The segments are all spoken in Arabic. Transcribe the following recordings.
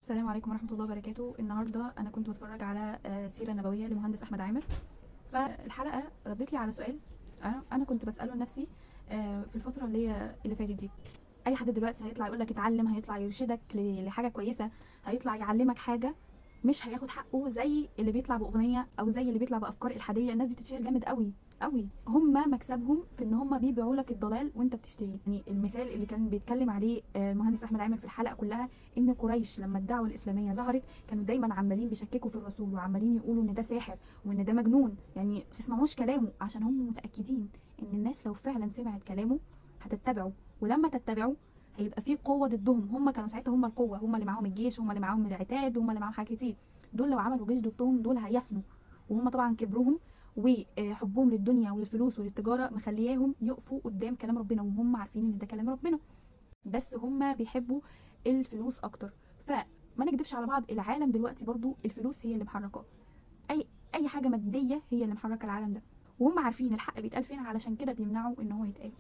السلام عليكم ورحمة الله وبركاته. النهاردة أنا كنت بتفرج على سيرة نبوية لمهندس أحمد عامر. فالحلقة ردت لي على سؤال أنا كنت بسأله لنفسي في الفترة اللي فاتت دي. أي حد دلوقتي هيطلع يقولك اتعلم، هيطلع يرشدك لحاجة كويسة، هيطلع يعلمك حاجة، مش هياخد حقه زي اللي بيطلع بأغنية أو زي اللي بيطلع بأفكار إلحادية. الناس دي بتتشهر جامد قوي قوي. هما مكسبهم في ان هما بيبيعوا لك الضلال وانت بتشتري. يعني المثال اللي كان بيتكلم عليه مهندس احمد عامر في الحلقه كلها، ان قريش لما الدعوه الاسلاميه ظهرت كانوا دايما عمالين بيشككوا في الرسول، وعمالين يقولوا ان ده ساحر وان ده مجنون. يعني ما تسمعوش كلامه، عشان هم متاكدين ان الناس لو فعلا سمعت كلامه هتتبعه، ولما تتبعه هيبقى في قوه ضدهم. هم كانوا ساعتها هم القوه، هم اللي معاهم الجيش، هم اللي معاهم العتاد، هم اللي معاهم حاجات كتير. دول لو عملوا جيش ضدهم دول هيفنوا. وهم طبعا كبرهم وحبهم للدنيا وللفلوس وللتجاره مخلياهم يقفوا قدام كلام ربنا، وهم عارفين ان ده كلام ربنا، بس هم بيحبوا الفلوس اكتر. فما نكدبش على بعض، العالم دلوقتي برضو الفلوس هي اللي محركاه. اي حاجه ماديه هي اللي محركه العالم ده، وهم عارفين الحق بيتقال فين، علشان كده بيمنعوا ان هو يتقال.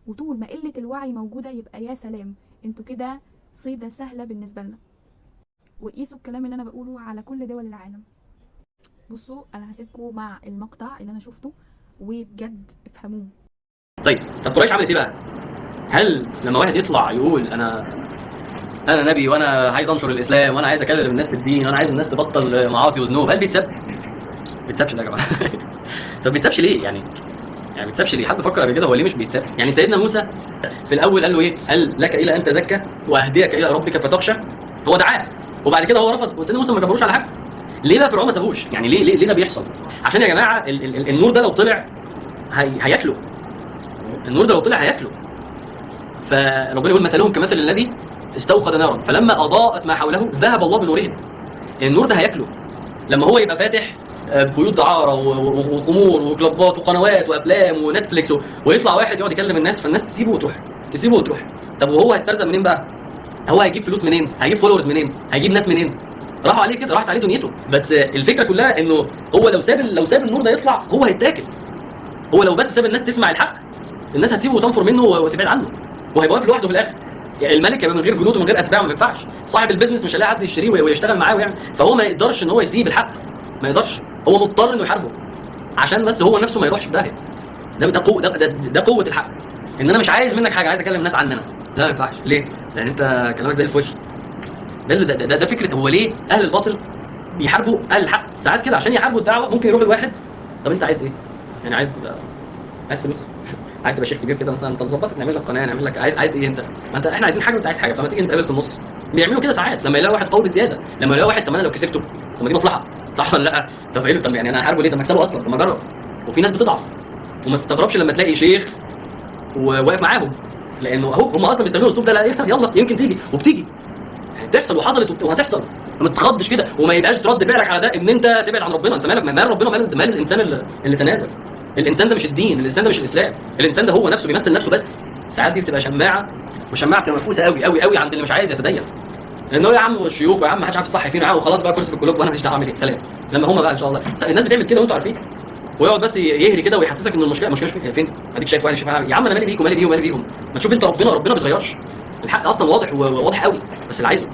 وطول ما قله الوعي موجوده يبقى يا سلام، انتوا كده صيده سهله بالنسبه لنا. وقيسوا الكلام اللي انا بقوله على كل دول العالم. بصوا، انا هسيبكم مع المقطع اللي انا شفته وبجد افهموه. طب قريش عملت ايه بقى؟ هل لما واحد يطلع يقول انا نبي وانا عايز انشر الاسلام وانا عايز اكلم الناس في الدين وانا عايز الناس تبطل معاصي وذنوب، هل بيتساب؟ بيتسابش ده يا جماعه. طب بيتسابش ليه؟ يعني بيتسابش ليه؟ حد فكر قبل كده هو ليه مش بيتساب؟ يعني سيدنا موسى في الاول قال له ايه؟ قال لك الى ان تزكى واهديك الى ربك فتخشى. هو دعاه وبعد كده هو رفض، وسيدنا موسى ما جبروش على حاجه. ليه بقى فرعون ما سابوش؟ يعني ليه ده بيحصل؟ عشان يا جماعه النور ده لو طلع هياكله. النور ده لو طلع هياكله. فربنا يقول مثلهم كمثل الذي استوقد نارا فلما اضاءت ما حوله ذهب الله بنورهم. النور ده هياكله لما هو يبقى فاتح بيوت دعاره وخمور وكلوبات وقنوات وافلام ونتفليكس، ويطلع واحد يقعد يكلم الناس فالناس تسيبه وتروح. طب وهو هيسترزق منين بقى؟ هو هيجيب فلوس منين؟ هيجيب فولورز منين؟ هيجيب ناس منين؟ راحوا عليه كده، راحت عليه دنيته. بس الفكره كلها انه هو لو ساب النور ده يطلع هو هيتاكل. هو لو بس ساب الناس تسمع الحق، الناس هتسيبه وتنفر منه وتبعد عنه، وهيبقى واقف لوحده في الاخر. يعني الملك هيبقى من غير جنود ومن غير اتباع، ما ينفعش. صاحب البيزنس مش هيلاقي حد يشتريه ويشتغل معاه ويعمل، فهو ما يقدرش ان هو يسيب الحق، ما يقدرش. هو مضطر انه يحاربه عشان بس هو نفسه ما يروحش في داهيه. ده قوه الحق. ان انا مش عايز منك حاجه، عايز اكلم الناس عننا. لا ما ينفعش. ليه؟ لان انت كلامك زي الفل. ده فكره. هو ليه اهل الباطل بيحاربوا اهل الحق ساعات كده؟ عشان يحاربوا الدعوه. ممكن يروح الواحد، طب انت عايز ايه؟ يعني عايز فلوس؟ عايز تبقى شيخ كبير كده مثلا؟ انت نظبطك، نعمل لك قناه، نعمل لك عايز ايه انت؟ ما انت احنا عايزين حاجه وانت عايز حاجه، فما تيجي نتقابل في النص. بيعملوا كده ساعات لما يلاقوا واحد قوي بزياده، لما يلاقوا واحد طب انا لو كسبته طب ما دي مصلحه، صح ولا لا؟ طب ايه؟ طب يعني انا هحاربه ليه؟ طب ما اكسبه اصلا، طب ما اجرب. وفي ناس بتضعف، وما تستغربش لما تلاقي شيخ وواقف معاهم، لانه هم اصلا بيستخدموا الاسلوب ده. لا يلا يمكن تيجي، وبتيجي تحصل وحصلت وهتحصل. ما تتخضش كده، وما يبقاش رد فعلك على ده ان انت تبعد عن ربنا. انت مالك؟ مال ربنا؟ مال الانسان اللي تنازل. الانسان ده مش الدين، الانسان ده مش الاسلام، الانسان ده هو نفسه بيمثل نفسه بس. ساعات دي بتبقى شماعه، وشماعه بتبقى منفوسه قوي قوي قوي عند اللي مش عايز يتدين. لانه يا عم الشيوخ، يا عم ما حدش عارف الصح فين، وخلاص بقى كرسي في الكلوب وانا ماليش دعوه اعمل ايه، سلام. لما هم بقى ان شاء الله الناس بتعمل كده وانتوا عارفين، ويقعد بس يهري كده ويحسسك ان المشكله مش فين. اديك شايف وانا شايف يا عم، انا مالي بيكم، مالي بيهم. ما تشوف انت ربنا بيتغيرش. الحق اصلا واضح وواضح قوي، بس اللي عايزه